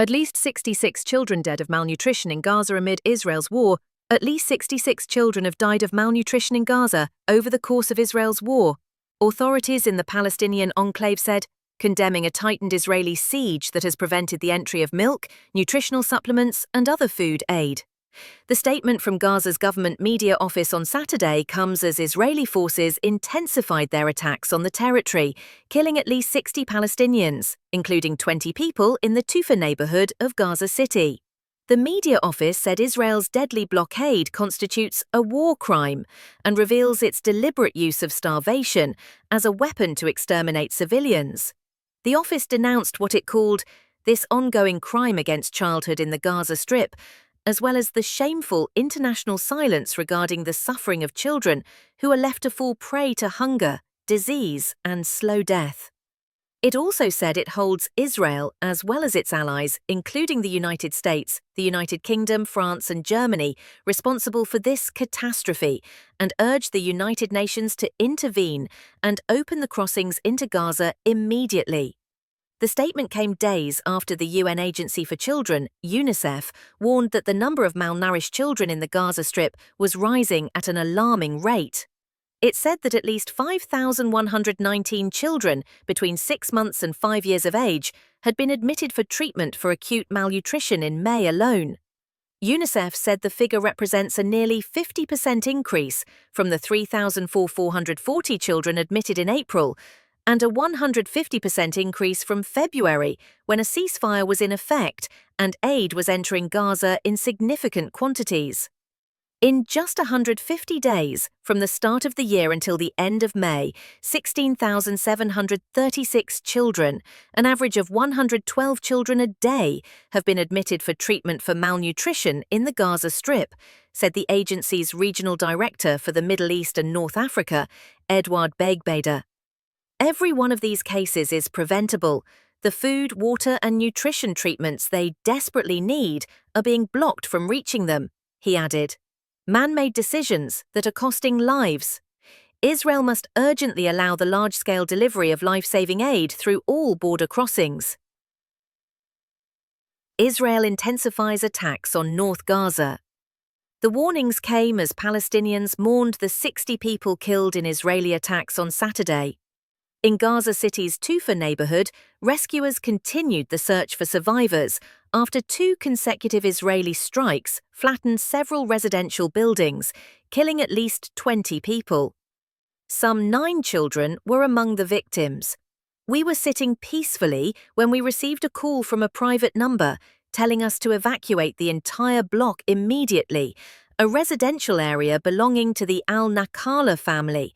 At least 66 children dead of malnutrition in Gaza amid Israel's war. At least 66 children have died of malnutrition in Gaza over the course of Israel's war, authorities in the Palestinian enclave said, condemning a tightened Israeli siege that has prevented the entry of milk, nutritional supplements, and other food aid. The statement from Gaza's government media office on Saturday comes as Israeli forces intensified their attacks on the territory, killing at least 60 Palestinians, including 20 people in the Tufa neighborhood of Gaza City. The media office said Israel's deadly blockade constitutes a war crime and reveals its deliberate use of starvation as a weapon to exterminate civilians. The office denounced what it called this ongoing crime against childhood in the Gaza Strip, as well as the shameful international silence regarding the suffering of children who are left to fall prey to hunger, disease, and slow death. It also said it holds Israel, as well as its allies, including the United States, the United Kingdom, France, and Germany, responsible for this catastrophe, and urged the United Nations to intervene and open the crossings into Gaza immediately. The statement came days after the UN Agency for Children, UNICEF, warned that the number of malnourished children in the Gaza Strip was rising at an alarming rate. It said that at least 5,119 children between 6 months and 5 years of age had been admitted for treatment for acute malnutrition in May alone. UNICEF said the figure represents a nearly 50% increase from the 3,440 children admitted in April, and a 150% increase from February, when a ceasefire was in effect and aid was entering Gaza in significant quantities. In just 150 days, from the start of the year until the end of May, 16,736 children, an average of 112 children a day, have been admitted for treatment for malnutrition in the Gaza Strip, said the agency's regional director for the Middle East and North Africa, Edouard Begbeder. Every one of these cases is preventable. The food, water, and nutrition treatments they desperately need are being blocked from reaching them, he added. Man-made decisions that are costing lives. Israel must urgently allow the large-scale delivery of life-saving aid through all border crossings. Israel intensifies attacks on North Gaza. The warnings came as Palestinians mourned the 60 people killed in Israeli attacks on Saturday. In Gaza City's Tufa neighborhood, rescuers continued the search for survivors after 2 consecutive Israeli strikes flattened several residential buildings, killing at least 20 people. Some 9 children were among the victims. We were sitting peacefully when we received a call from a private number telling us to evacuate the entire block immediately, a residential area belonging to the al-Nakala family.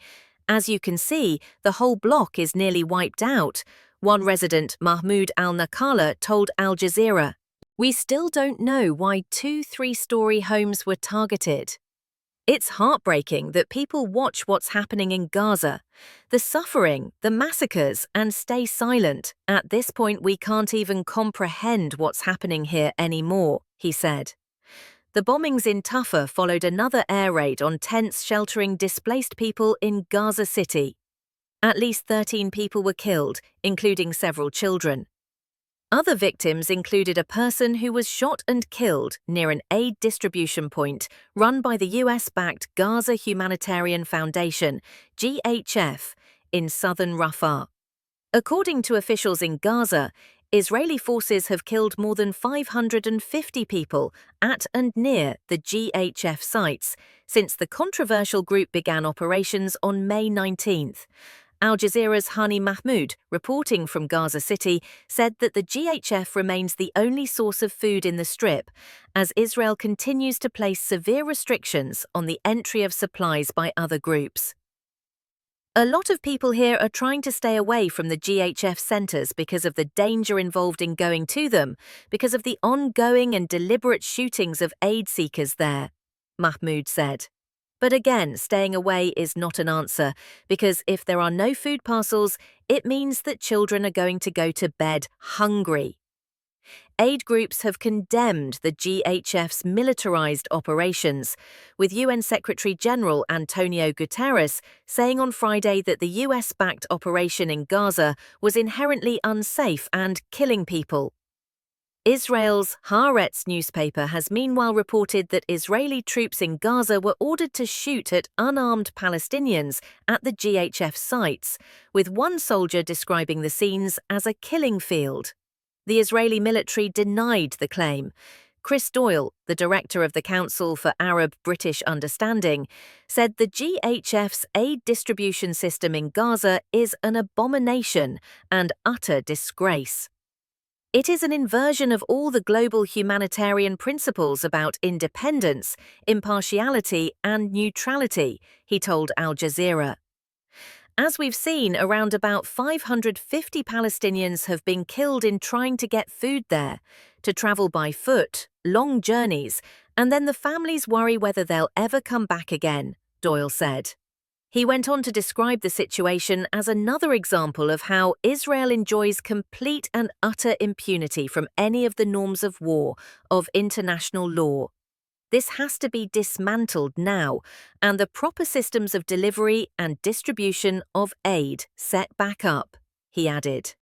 As you can see, the whole block is nearly wiped out, one resident, Mahmoud al-Nakala, told Al Jazeera. We still don't know why 2 3-story homes were targeted. It's heartbreaking that people watch what's happening in Gaza, the suffering, the massacres, and stay silent. At this point, we can't even comprehend what's happening here anymore, he said. The bombings in Tufa followed another air raid on tents sheltering displaced people in Gaza City. At least 13 people were killed, including several children. Other victims included a person who was shot and killed near an aid distribution point run by the US-backed Gaza Humanitarian Foundation, GHF, in southern Rafah. According to officials in Gaza, Israeli forces have killed more than 550 people at and near the GHF sites since the controversial group began operations on May 19th. Al Jazeera's Hani Mahmoud, reporting from Gaza City, said that the GHF remains the only source of food in the Strip, as Israel continues to place severe restrictions on the entry of supplies by other groups. A lot of people here are trying to stay away from the GHF centers because of the danger involved in going to them, because of the ongoing and deliberate shootings of aid seekers there, Mahmoud said. But again, staying away is not an answer, because if there are no food parcels, it means that children are going to go to bed hungry. Aid groups have condemned the GHF's militarized operations, with UN Secretary-General Antonio Guterres saying on Friday that the US-backed operation in Gaza was inherently unsafe and killing people. Israel's Haaretz newspaper has meanwhile reported that Israeli troops in Gaza were ordered to shoot at unarmed Palestinians at the GHF sites, with one soldier describing the scenes as a killing field. The Israeli military denied the claim. Chris Doyle, the director of the Council for Arab-British Understanding, said the GHF's aid distribution system in Gaza is an abomination and utter disgrace. It is an inversion of all the global humanitarian principles about independence, impartiality, and neutrality, he told Al Jazeera. As we've seen, around about 550 Palestinians have been killed in trying to get food there, to travel by foot, long journeys, and then the families worry whether they'll ever come back again, Doyle said. He went on to describe the situation as another example of how Israel enjoys complete and utter impunity from any of the norms of war, of international law. This has to be dismantled now, and the proper systems of delivery and distribution of aid set back up, he added.